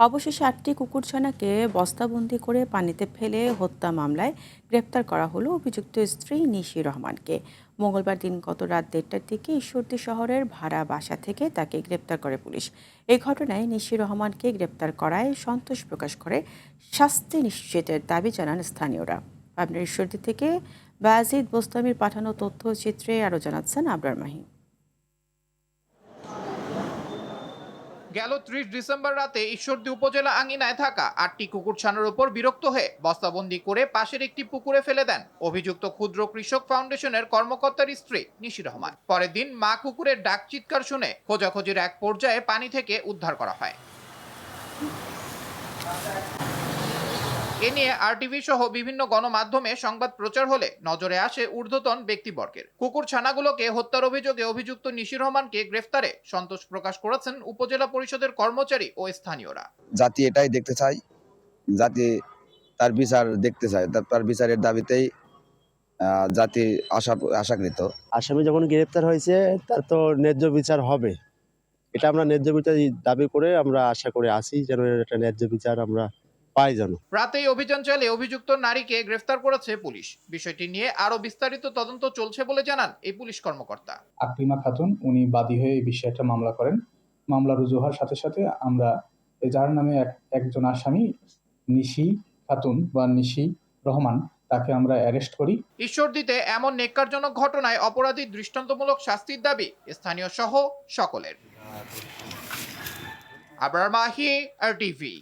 অবশেষে ৮টি কুকুরছানাকে বস্তাবন্দি করে পানিতে ফেলে হত্যা মামলায় গ্রেপ্তার করা হলো অভিযুক্ত স্ত্রী নিশি রহমানকে। মঙ্গলবার দিন গত রাত ১:৩০টার দিকে ঈশ্বরদী শহরের ভাড়া বাসা থেকে তাকে গ্রেপ্তার করে পুলিশ। এই ঘটনায় নিশি রহমানকে গ্রেপ্তার করায় সন্তোষ প্রকাশ করে শাস্তি নিশ্চিতের দাবি জানান স্থানীয়রা। পাবনার ঈশ্বরদী থেকে বায়াজিদ বোস্তামির পাঠানো তথ্যচিত্রে আরও জানাচ্ছেন আবরার মাহি। গেল ৩০ ডিসেম্বর রাতে ঈশ্বরদী উপজেলা আঙিনায় থাকা ৮টি কুকুরছানার উপর বিরক্ত হয়ে বস্তাবন্দি করে পাশের একটি পুকুরে ফেলে দেন অভিযুক্ত ক্ষুদ্র কৃষক ফাউন্ডেশনের কর্মকর্তার স্ত্রী নিশি রহমান। পরের দিন মা কুকুরের ডাক চিৎকার শুনে খোঁজাখুঁজির এক পর্যায়ে পানি থেকে উদ্ধার করা হয়। এ নিয়ে আরটিভি সহ বিভিন্ন গণমাধ্যমে সংবাদ প্রচার হলে নজরে আসে ঊর্ধ্বতন ব্যক্তিবর্গের। কুকুর ছানাগুলোকে হত্যার অভিযোগে অভিযুক্ত নিশি রহমানকে গ্রেফতারে সন্তোষ প্রকাশ করেছেন উপজেলা পরিষদের কর্মচারী ও স্থানীয়রা। জাতি এটাই দেখতে চায়, জাতি তার বিচার দেখতে চায়, তার বিচারের দাবিতেই জাতি আশাকৃত। আসামি যখন গ্রেপ্তার হয়েছে তার তো ন্যায্য বিচার হবে, এটা আমরা ন্যায্য বিচার দাবি করে আমরা আশা করে আছি যেন একটা ন্যায্য বিচার আমরা পাই যেন। রাতেই অভিযান চালিয়ে অভিযুক্ত নারীকে গ্রেফতার করেছে পুলিশ। বিষয়টি নিয়ে আরো বিস্তারিত তদন্ত চলছে বলে জানান এই পুলিশ কর্মকর্তা। আকলিমা খাতুন উনি বাদী হয়ে এই বিষয়ে একটা মামলা করেন। মামলা রুজু হওয়ার সাথে সাথে আমরা যার নামে একজন আসামি নিশি খাতুন বা নিশি রহমান তাকে আমরা অ্যারেস্ট করি। ঈশ্বরদীতে এমন নেক্কারজনক ঘটনায় অপরাধী দৃষ্টান্তমূলক শাস্তির দাবি স্থানীয় সহ সকলের। আবরার মাহি, আরটিভি।